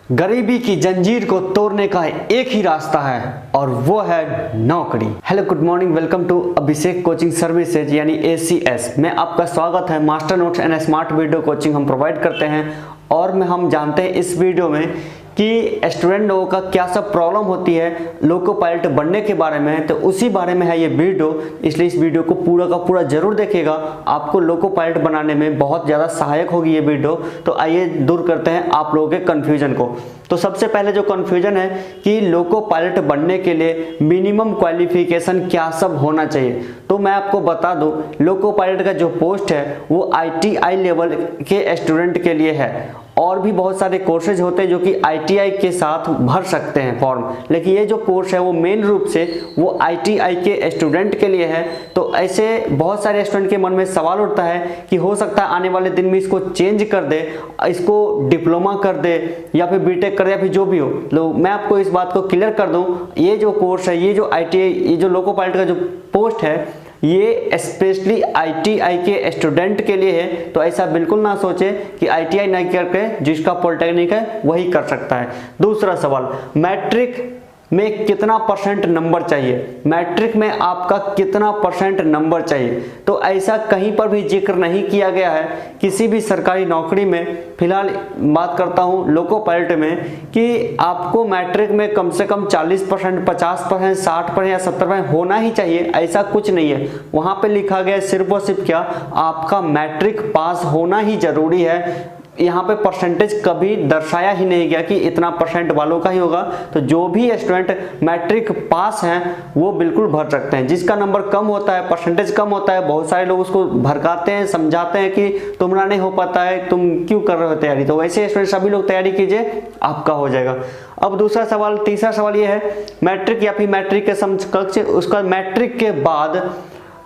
गरीबी की जंजीर को तोड़ने का एक ही रास्ता है और वो है नौकरी। Hello good morning, welcome to Abhishek coaching services यानी ACS में आपका स्वागत है। Master notes and smart video coaching हम प्रोवाइड करते हैं और हम जानते हैं इस वीडियो में कि स्टूडेंट लोगों का क्या सब प्रॉब्लम होती है लोको पायलट बनने के बारे में, तो उसी बारे में है ये वीडियो। इसलिए इस वीडियो को पूरा का पूरा जरूर देखिएगा, आपको लोको पायलट बनाने में बहुत ज़्यादा सहायक होगी ये वीडियो। तो आइए दूर करते हैं आप लोगों के कन्फ्यूजन को। तो सबसे पहले जो कन्फ्यूजन है कि लोको पायलट बनने के लिए मिनिमम क्वालिफिकेशन क्या सब होना चाहिए, तो मैं आपको बता दूं लोको पायलट का जो पोस्ट है वो ITI लेवल के स्टूडेंट के लिए है। और भी बहुत सारे कोर्सेज होते हैं जो कि ITI के साथ भर सकते हैं फॉर्म, लेकिन ये जो कोर्स है वो मेन रूप से वो ITI के स्टूडेंट के लिए है। तो ऐसे बहुत सारे स्टूडेंट के मन में सवाल उठता है कि हो सकता है आने वाले दिन में इसको चेंज कर दे, इसको डिप्लोमा कर दे या फिर बीटेक कर दे या फिर जो भी हो। तो मैं आपको इस बात को क्लियर कर दूं, ये जो कोर्स है, ये जो ITI, ये जो लोको पायलट का जो पोस्ट है ये स्पेशली ITI के स्टूडेंट के लिए है। तो ऐसा बिल्कुल ना सोचे कि ITI नहीं करके जिसका पॉलिटेक्निक है वही कर सकता है। दूसरा सवाल, मैट्रिक में कितना परसेंट नंबर चाहिए, मैट्रिक में आपका कितना परसेंट नंबर चाहिए, तो ऐसा कहीं पर भी जिक्र नहीं किया गया है किसी भी सरकारी नौकरी में। फिलहाल बात करता हूं लोको पायलट में कि आपको मैट्रिक में कम से कम 40%, 50%, 60% या 70% होना ही चाहिए, ऐसा कुछ नहीं है। वहां पे लिखा गया सिर्फ और सिर्फ क्या, आपका मैट्रिक पास होना ही जरूरी है। यहाँ पे परसेंटेज कभी दर्शाया ही नहीं गया कि इतना परसेंट वालों का ही होगा। तो जो भी स्टूडेंट मैट्रिक पास हैं वो बिल्कुल भर सकते हैं। जिसका नंबर कम होता है, परसेंटेज कम होता है, बहुत सारे लोग उसको भड़काते हैं, समझाते हैं कि तुम्हारा नहीं हो पाता है, तुम क्यों कर रहे हो तैयारी। तो वैसे स्टूडेंट सभी लोग तैयारी कीजिए, आपका हो जाएगा। अब दूसरा सवाल, तीसरा सवाल ये है मैट्रिक या फिर मैट्रिक के समकक्ष उसका मैट्रिक के बाद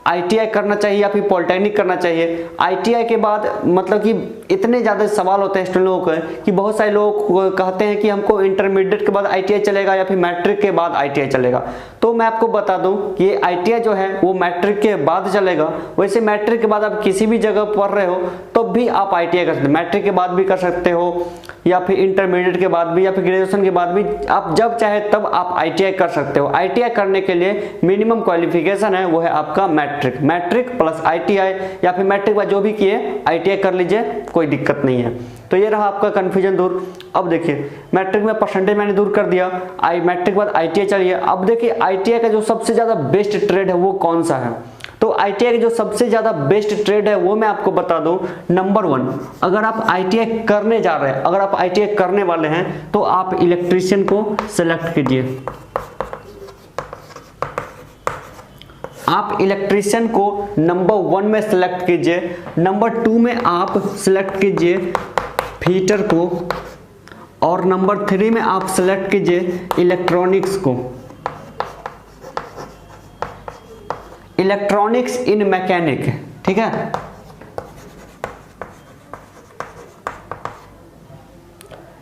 ITI करना चाहिए या फिर पॉलिटेक्निक करना चाहिए। ITI के बाद मतलब कि इतने ज़्यादा सवाल होते हैं स्टूडेंट लोगों के कि बहुत सारे लोग कहते हैं कि हमको इंटरमीडिएट के बाद ITI चलेगा या फिर मैट्रिक के बाद ITI चलेगा। तो मैं आपको बता दूं कि ये ITI जो है वो मैट्रिक के बाद चलेगा। वैसे मैट्रिक के बाद आप किसी भी जगह पढ़ रहे हो तो भी आप ITI कर सकते हो, मैट्रिक के बाद भी कर सकते हो या फिर इंटरमीडिएट के बाद भी या फिर ग्रेजुएशन के बाद भी, आप जब चाहे तब आप ITI कर सकते हो। ITI करने के लिए मिनिमम क्वालिफिकेशन है वो है आपका मैट्रिक प्लस ITI या फिर मैट्रिक बाद जो भी किए ITI कर लीजिए, कोई दिक्कत नहीं है। तो ये रहा आपका कन्फ्यूजन दूर। अब देखिए मैट्रिक में परसेंटेज मैंने दूर कर दिया, मैट्रिक बाद ITI चलिए। अब देखिए ITI का जो सबसे ज्यादा बेस्ट ट्रेड है वो कौन सा है, तो ITI का जो सबसे ज्यादा बेस्ट ट्रेड है वो मैं आपको बता दूं। नंबर 1, अगर आप ITI करने जा रहे हैं, अगर आप ITI करने वाले हैं तो आप इलेक्ट्रीशियन को सिलेक्ट कीजिए। आप इलेक्ट्रीशियन को नंबर 1 में सिलेक्ट कीजिए। नंबर 2 में आप सिलेक्ट कीजिए फीटर को और नंबर 3 में आप सिलेक्ट कीजिए इलेक्ट्रॉनिक्स को, इलेक्ट्रॉनिक्स इन मैकेनिक। ठीक है,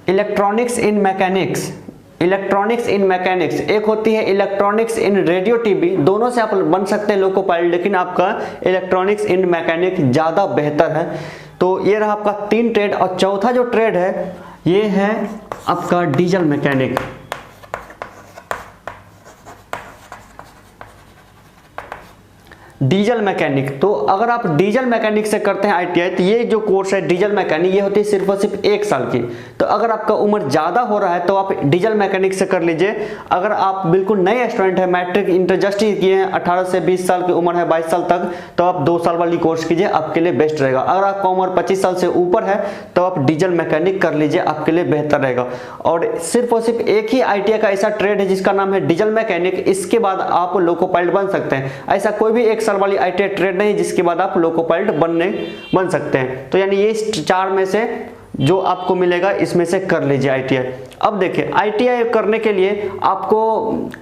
इलेक्ट्रॉनिक्स इन मैकेनिक्स, इलेक्ट्रॉनिक्स इन मैकेनिक्स। एक होती है इलेक्ट्रॉनिक्स इन रेडियो टीवी, दोनों से आप बन सकते हैं लोको पायलट, लेकिन आपका इलेक्ट्रॉनिक्स इन मैकेनिक ज्यादा बेहतर है। तो ये रहा आपका 3 ट्रेड। और चौथा जो ट्रेड है ये है आपका डीजल मैकेनिक। डीजल मैकेनिक, तो अगर आप डीजल मैकेनिक से करते हैं ITI, तो ये जो कोर्स है डीजल मैकेनिक ये होती है सिर्फ और सिर्फ 1 साल की। तो अगर आपका उम्र ज़्यादा हो रहा है तो आप डीजल मैकेनिक से कर लीजिए। अगर आप बिल्कुल नए स्टूडेंट है, मैट्रिक इंटर जस्ट ही किए हैं, 18 से 20 साल की उम्र है, 22 साल तक, तो आप 2 साल वाली कोर्स कीजिए, आपके लिए बेस्ट रहेगा। अगर आपका उम्र 25 साल से ऊपर है तो आप डीजल मैकेनिक कर लीजिए, आपके लिए बेहतर रहेगा। और सिर्फ एक ही ITI का ऐसा ट्रेड है जिसका नाम है डीजल मैकेनिक, इसके बाद आप लोको पायलट बन सकते हैं। ऐसा कोई भी 1 साल वाली ITI ट्रेड नहीं जिसके बाद आप लोको पायलट बन सकते हैं। तो यानी ये 4 में से जो आपको मिलेगा इसमें से कर लीजिए ITI। अब देखिए ITI करने के लिए आपको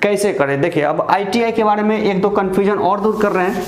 कैसे करें, देखिए अब ITI के बारे में 1-2 कंफ्यूजन और दूर कर रहे हैं।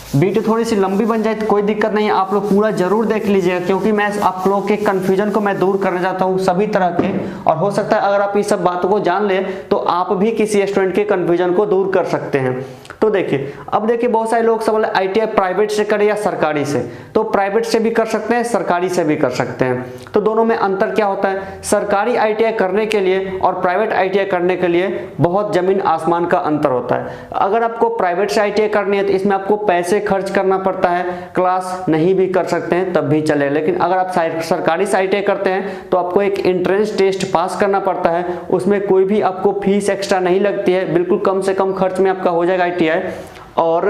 वीडियो थोड़ी सी लंबी बन जाए तो कोई दिक्कत नहीं है, आप लोग पूरा जरूर देख लीजिएगा, क्योंकि मैं आप लोगों के कंफ्यूजन को मैं दूर करना चाहता हूँ सभी तरह के। और हो सकता है अगर आप इस सब बातों को जान ले तो आप भी किसी स्टूडेंट के कंफ्यूजन को दूर कर सकते हैं। तो देखिए, अब देखिए बहुत सारे लोग सवाल ITI प्राइवेट से करें या सरकारी से, तो प्राइवेट से भी कर सकते हैं, सरकारी से भी कर सकते हैं। तो दोनों में अंतर क्या होता है? सरकारी ITI करने के लिए और प्राइवेट ITI करने के लिए बहुत जमीन आसमान का अंतर होता है। अगर आपको प्राइवेट से ITI करनी है तो इसमें आपको पैसे खर्च करना पड़ता है, क्लास नहीं भी कर सकते हैं तब भी चले। लेकिन अगर आप सरकारी से ITI करते हैं तो आपको एक एंट्रेंस टेस्ट पास करना पड़ता है, उसमें कोई भी आपको फीस एक्स्ट्रा नहीं लगती है, बिल्कुल कम से कम खर्च में आपका हो जाएगा ITI। और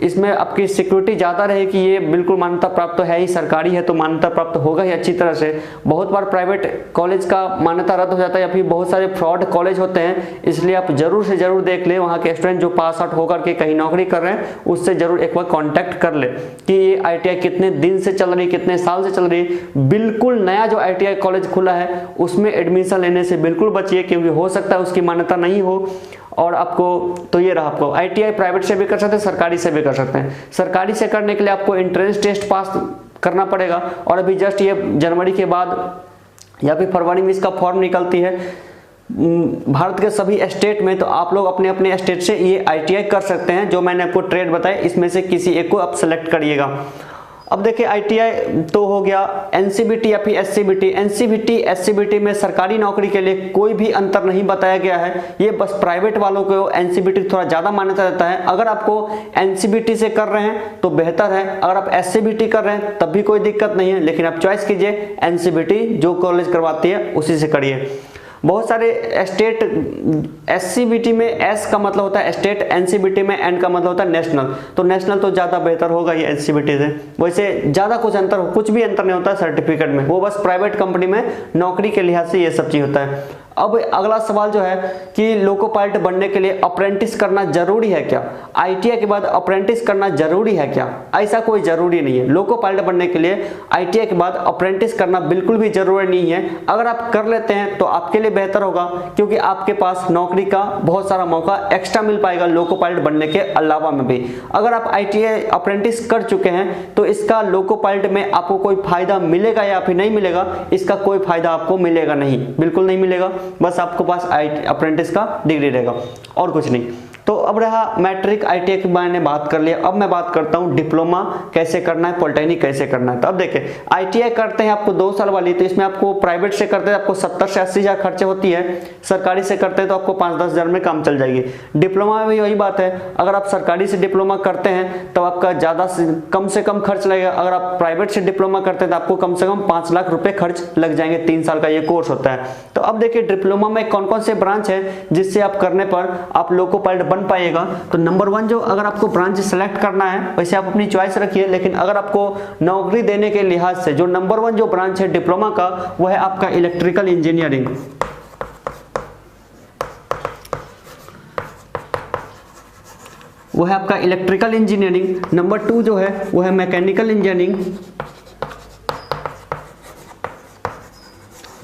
इसमें आपकी सिक्योरिटी ज़्यादा रहे कि ये बिल्कुल मान्यता प्राप्त तो है ही, सरकारी है तो मान्यता प्राप्त होगा ही अच्छी तरह से। बहुत बार प्राइवेट कॉलेज का मान्यता रद्द हो जाता है या फिर बहुत सारे फ्रॉड कॉलेज होते हैं, इसलिए आप जरूर से जरूर देख लें, वहाँ के स्टूडेंट जो पास आउट होकर के कहीं नौकरी कर रहे हैं उससे जरूर एक बार कॉन्टैक्ट कर ले कि ये ITI कितने दिन से चल रही, कितने साल से चल रही। बिल्कुल नया जो ITI कॉलेज खुला है उसमें एडमिशन लेने से बिल्कुल बचिए, क्योंकि हो सकता है उसकी मान्यता नहीं हो और आपको, तो ये रहा, आपको ITI प्राइवेट से भी कर सकते हैं, सरकारी से भी कर सकते हैं। सरकारी से करने के लिए आपको एंट्रेंस टेस्ट पास करना पड़ेगा, और अभी जस्ट ये जनवरी के बाद या फिर फरवरी में इसका फॉर्म निकलती है भारत के सभी स्टेट में। तो आप लोग अपने अपने स्टेट से ये ITI कर सकते हैं। जो मैंने आपको ट्रेड बताया इसमें से किसी एक को आप सेलेक्ट करिएगा। अब देखिए ITI तो हो गया, NCVT या फिर SCVT। NCVT SCVT में सरकारी नौकरी के लिए कोई भी अंतर नहीं बताया गया है, ये बस प्राइवेट वालों को NCVT थोड़ा ज़्यादा मान्यता देता है। अगर आपको NCVT से कर रहे हैं तो बेहतर है, अगर आप SCVT कर रहे हैं तब भी कोई दिक्कत नहीं है, लेकिन आप चॉइस कीजिए NCVT जो कॉलेज करवाती है उसी से करिए। बहुत सारे स्टेट SCVT में S का मतलब होता है स्टेट, NCVT में N का मतलब होता है नेशनल। तो नेशनल तो ज़्यादा बेहतर होगा ये NCVT से। वैसे ज़्यादा कुछ भी अंतर नहीं होता है सर्टिफिकेट में, वो बस प्राइवेट कंपनी में नौकरी के लिहाज से ये सब चीज़ होता है। अब अगला सवाल जो है कि लोको पायलट बनने के लिए अप्रेंटिस करना जरूरी है क्या? ITI के बाद अप्रेंटिस करना जरूरी है क्या? ऐसा कोई जरूरी नहीं है। लोको पायलट बनने के लिए ITI के बाद अप्रेंटिस करना बिल्कुल भी जरूरी नहीं है। अगर आप कर लेते हैं तो आपके लिए बेहतर होगा, क्योंकि आपके पास नौकरी का बहुत सारा मौका एक्स्ट्रा मिल पाएगा लोको पायलट बनने के अलावा में भी। अगर आप ITI अप्रेंटिस कर चुके हैं तो इसका लोको पायलट में आपको कोई फायदा मिलेगा या फिर नहीं मिलेगा? इसका कोई फायदा आपको मिलेगा नहीं, बिल्कुल नहीं मिलेगा। बस आपके पास अप्रेंटिस का डिग्री रहेगा और कुछ नहीं। तो अब रहा मैट्रिक ITI के बारे में बात कर लिया। अब मैं बात करता हूँ डिप्लोमा कैसे करना है, पॉलिटेक्निक कैसे करना है। तो अब देखिए ITI करते हैं आपको 2 साल वाली, तो इसमें आपको प्राइवेट से करते हैं आपको 70 से 80 हज़ार खर्चे होती है, सरकारी से करते हैं तो आपको 5-10 हज़ार में काम चल जाएगी। डिप्लोमा में भी वही बात है, अगर आप सरकारी से डिप्लोमा करते हैं तो आपका कम से कम खर्च लगेगा। अगर आप प्राइवेट से डिप्लोमा करते हैं तो आपको कम से कम 5 लाख रुपए खर्च लग जाएंगे। 3 साल का ये कोर्स होता है। तो अब देखिए डिप्लोमा में कौन कौन से ब्रांच है जिससे आप करने पर आप लोको पायलट बन पाएगा। तो नंबर 1 जो अगर आपको ब्रांच सेलेक्ट करना है वैसे आप अपनी चॉइस रखिए, लेकिन अगर आपको नौकरी देने के लिहाज से जो नंबर 1 जो ब्रांच है डिप्लोमा का वो है आपका इलेक्ट्रिकल इंजीनियरिंग। वो है आपका इलेक्ट्रिकल इंजीनियरिंग। नंबर 2 जो है वो है mechanical engineering.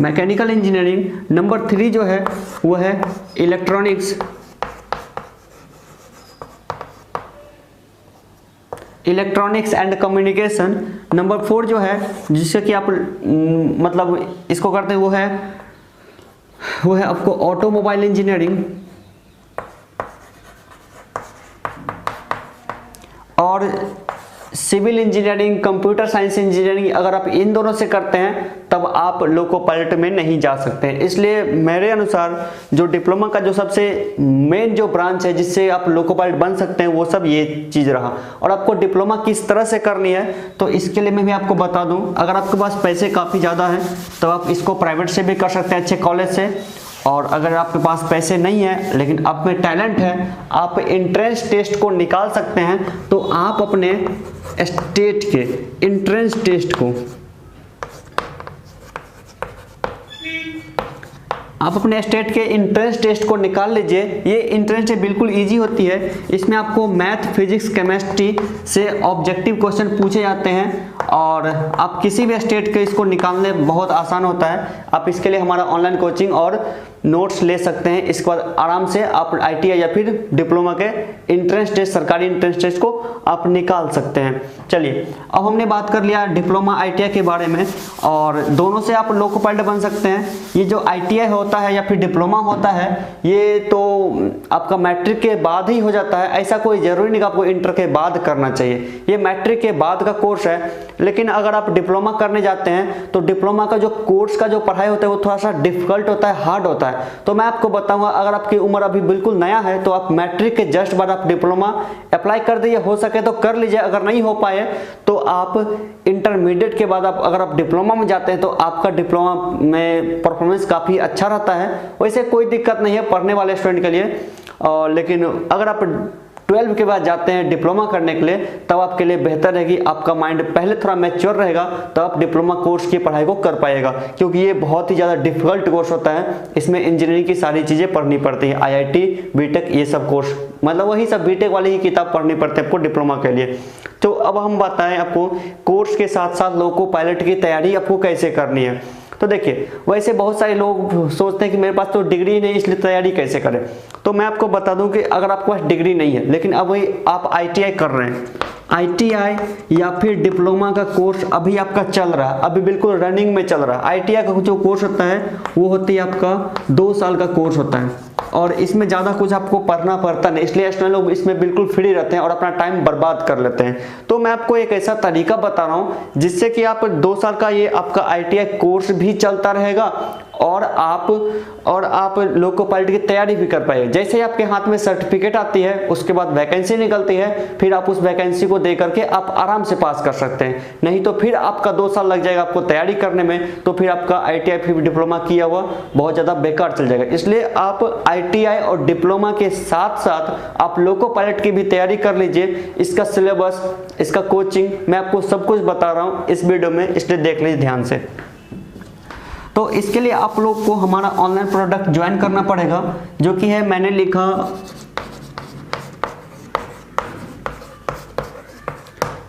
Mechanical engineering. Number 3 जो है वो है electronics. Electronics and communication. Number 4 जो है जिससे कि आप मतलब इसको करते हैं वो है आपको ऑटोमोबाइल इंजीनियरिंग। और civil engineering, computer science engineering, अगर आप इन दोनों से करते हैं तब आप लोको पायलट में नहीं जा सकते हैं। इसलिए मेरे अनुसार जो डिप्लोमा का जो सबसे मेन जो ब्रांच है जिससे आप लोको पायलट बन सकते हैं वो सब ये चीज़ रहा। और आपको डिप्लोमा किस तरह से करनी है तो इसके लिए मैं भी आपको बता दूं, अगर आपके पास पैसे काफ़ी ज़्यादा हैं तो आप इसको प्राइवेट से भी कर सकते हैं अच्छे कॉलेज से। और अगर आपके पास पैसे नहीं है लेकिन आप में टैलेंट है, आप एंट्रेंस टेस्ट को निकाल सकते हैं, तो आप अपने स्टेट के एंट्रेंस टेस्ट को निकाल लीजिए। ये एंट्रेंस बिल्कुल इजी होती है। इसमें आपको मैथ, फिजिक्स, केमिस्ट्री से ऑब्जेक्टिव क्वेश्चन पूछे जाते हैं और आप किसी भी स्टेट के इसको निकालने बहुत आसान होता है। आप इसके लिए हमारा ऑनलाइन कोचिंग और नोट्स ले सकते हैं। इसके बाद आराम से आप ITI या फिर डिप्लोमा के एंट्रेंस टेस्ट, सरकारी एंट्रेंस टेस्ट को आप निकाल सकते हैं। चलिए, अब हमने बात कर लिया डिप्लोमा ITI के बारे में, और दोनों से आप लोको पायलट बन सकते हैं। ये जो ITI होता है या फिर डिप्लोमा होता है, ये तो आपका मैट्रिक के बाद ही हो जाता है। ऐसा कोई जरूरी नहीं कि आपको इंटर के बाद करना चाहिए, ये मैट्रिक के बाद का कोर्स है। लेकिन अगर आप डिप्लोमा करने जाते हैं तो डिप्लोमा का जो कोर्स का जो पढ़ाई होता है वो थोड़ा सा डिफिकल्ट होता है, हार्ड होता है। तो मैं आपको बताऊंगा, अगर आपकी उम्र अभी बिल्कुल नया है तो आप मैट्रिक के जस्ट बाद आप डिप्लोमा अप्लाई कर दीजिए, हो सके तो कर लीजिए। अगर नहीं हो पाए तो आप इंटरमीडिएट के बाद अगर आप डिप्लोमा में जाते हैं तो आपका डिप्लोमा में परफॉर्मेंस काफ़ी अच्छा रहता है। वैसे कोई दिक्कत नहीं है पढ़ने वाले स्टूडेंट के लिए, लेकिन अगर आप 12 के बाद जाते हैं डिप्लोमा करने के लिए तब आपके लिए बेहतर है कि आपका माइंड पहले थोड़ा मैच्योर रहेगा, तो आप डिप्लोमा कोर्स की पढ़ाई को कर पाएगा। क्योंकि ये बहुत ही ज़्यादा डिफिकल्ट कोर्स होता है, इसमें इंजीनियरिंग की सारी चीज़ें पढ़नी पड़ती है, IIT, BTech ये सब कोर्स, मतलब वही सब BTech वाली ही किताब पढ़नी पड़ती है आपको डिप्लोमा के लिए। तो अब हम बताएं आपको कोर्स के साथ साथ लोको पायलट की तैयारी आपको कैसे करनी है। तो देखिए, वैसे बहुत सारे लोग सोचते हैं कि मेरे पास तो डिग्री नहीं, इसलिए तैयारी कैसे करें। तो मैं आपको बता दूं कि अगर आपके पास डिग्री नहीं है लेकिन अब आप ITI कर रहे हैं, ITI या फिर डिप्लोमा का कोर्स अभी आपका चल रहा है, अभी बिल्कुल रनिंग में चल रहा है। ITI का जो कोर्स होता है वो होती है आपका 2 साल का कोर्स होता है, और इसमें ज़्यादा कुछ आपको पढ़ना पड़ता नहीं, इसलिए स्टूडेंट लोग इसमें बिल्कुल फ्री रहते हैं और अपना टाइम बर्बाद कर लेते हैं। तो मैं आपको एक ऐसा तरीका बता रहा हूँ जिससे कि आप 2 साल का ये आपका ITI कोर्स भी चलता रहेगा और आप लोको पायलट की तैयारी भी कर पाएंगे। जैसे ही आपके हाथ में सर्टिफिकेट आती है उसके बाद वैकेंसी निकलती है, फिर आप उस वैकेंसी को दे करके आप आराम से पास कर सकते हैं। नहीं तो फिर आपका 2 साल लग जाएगा आपको तैयारी करने में, तो फिर आपका ITI फिर डिप्लोमा किया हुआ बहुत ज़्यादा बेकार चल जाएगा। इसलिए आप ITI और डिप्लोमा के साथ साथ आप लोको पायलट की भी तैयारी कर लीजिए। इसका सिलेबस, इसका कोचिंग मैं आपको सब कुछ बता रहा हूँ इस वीडियो में, इसलिए देख लीजिए ध्यान से। तो इसके लिए आप लोग को हमारा ऑनलाइन प्रोडक्ट ज्वाइन करना पड़ेगा, जो कि है मैंने लिखा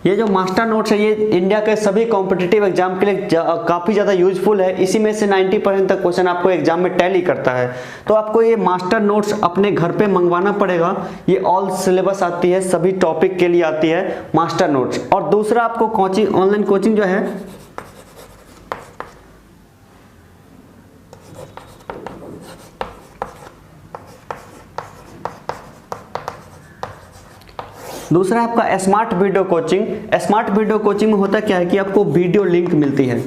ये जो मास्टर नोट्स है, ये इंडिया के सभी कॉम्पिटिटिव एग्जाम के लिए काफ़ी ज़्यादा यूजफुल है। इसी में से 90% तक क्वेश्चन आपको एग्जाम में टैली करता है। तो आपको ये मास्टर नोट्स अपने घर पे मंगवाना पड़ेगा। ये ऑल सिलेबस आती है, सभी टॉपिक के लिए आती है मास्टर नोट्स। और दूसरा आपको कोचिंग, ऑनलाइन कोचिंग जो है दूसरा आपका smart video coaching. Smart video coaching में होता क्या है कि आपको वीडियो लिंक मिलती है,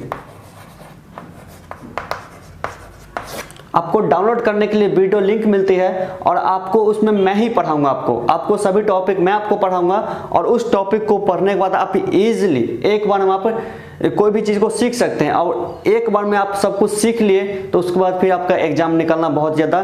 आपको डाउनलोड करने के लिए वीडियो लिंक मिलती है, और आपको उसमें मैं ही पढ़ाऊंगा। आपको सभी टॉपिक मैं आपको पढ़ाऊंगा, और उस टॉपिक को पढ़ने के बाद आप इजीली एक बार में आप कोई भी चीज़ को सीख सकते हैं। और एक बार में आप सब कुछ सीख लिए तो उसके बाद फिर आपका एग्जाम निकलना बहुत ज़्यादा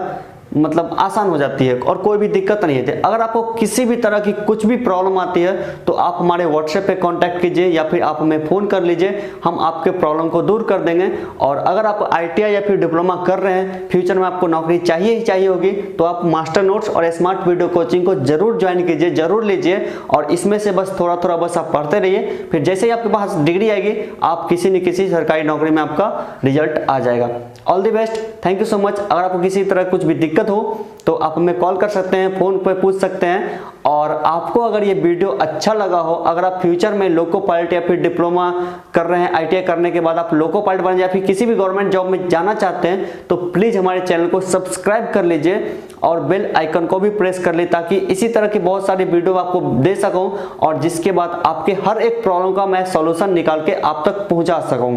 मतलब आसान हो जाती है और कोई भी दिक्कत नहीं होती। अगर आपको किसी भी तरह की कुछ भी प्रॉब्लम आती है तो आप हमारे व्हाट्सएप पे कांटेक्ट कीजिए या फिर आप हमें फ़ोन कर लीजिए, हम आपके प्रॉब्लम को दूर कर देंगे। और अगर आप ITI या फिर डिप्लोमा कर रहे हैं, फ्यूचर में आपको नौकरी चाहिए ही चाहिए होगी, तो आप मास्टर नोट्स और स्मार्ट वीडियो कोचिंग को जरूर ज्वाइन कीजिए, जरूर लीजिए। और इसमें से बस थोड़ा थोड़ा बस आप पढ़ते रहिए, फिर जैसे ही आपके पास डिग्री आएगी आप किसी न किसी सरकारी नौकरी में आपका रिजल्ट आ जाएगा। All the best, thank you so much. अगर आपको किसी तरह कुछ भी दिक्कत हो तो आप हमें कॉल कर सकते हैं, फ़ोन पे पूछ सकते हैं। और आपको अगर ये वीडियो अच्छा लगा हो, अगर आप फ्यूचर में लोको पायलट या फिर डिप्लोमा कर रहे हैं, ITI करने के बाद आप लोको पायलट बन जाए या फिर किसी भी गवर्नमेंट जॉब में जाना चाहते हैं, तो प्लीज़ हमारे चैनल को सब्सक्राइब कर लीजिए और बेल आइकन को भी प्रेस कर लीजिए, ताकि इसी तरह की बहुत सारी वीडियो आपको दे सकूं और जिसके बाद आपके हर एक प्रॉब्लम का मैं सॉल्यूशन निकाल के आप तक पहुंचा सकूं।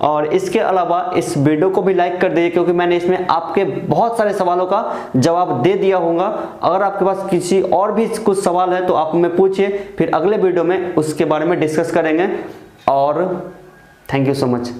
और इसके अलावा इस वीडियो को भी लाइक कर दीजिए, क्योंकि मैंने इसमें आपके बहुत सारे सवालों का जवाब दे दिया होगा। अगर आपके पास किसी और भी कुछ सवाल है तो आप हमें पूछिए, फिर अगले वीडियो में उसके बारे में डिस्कस करेंगे। और थैंक यू सो मच।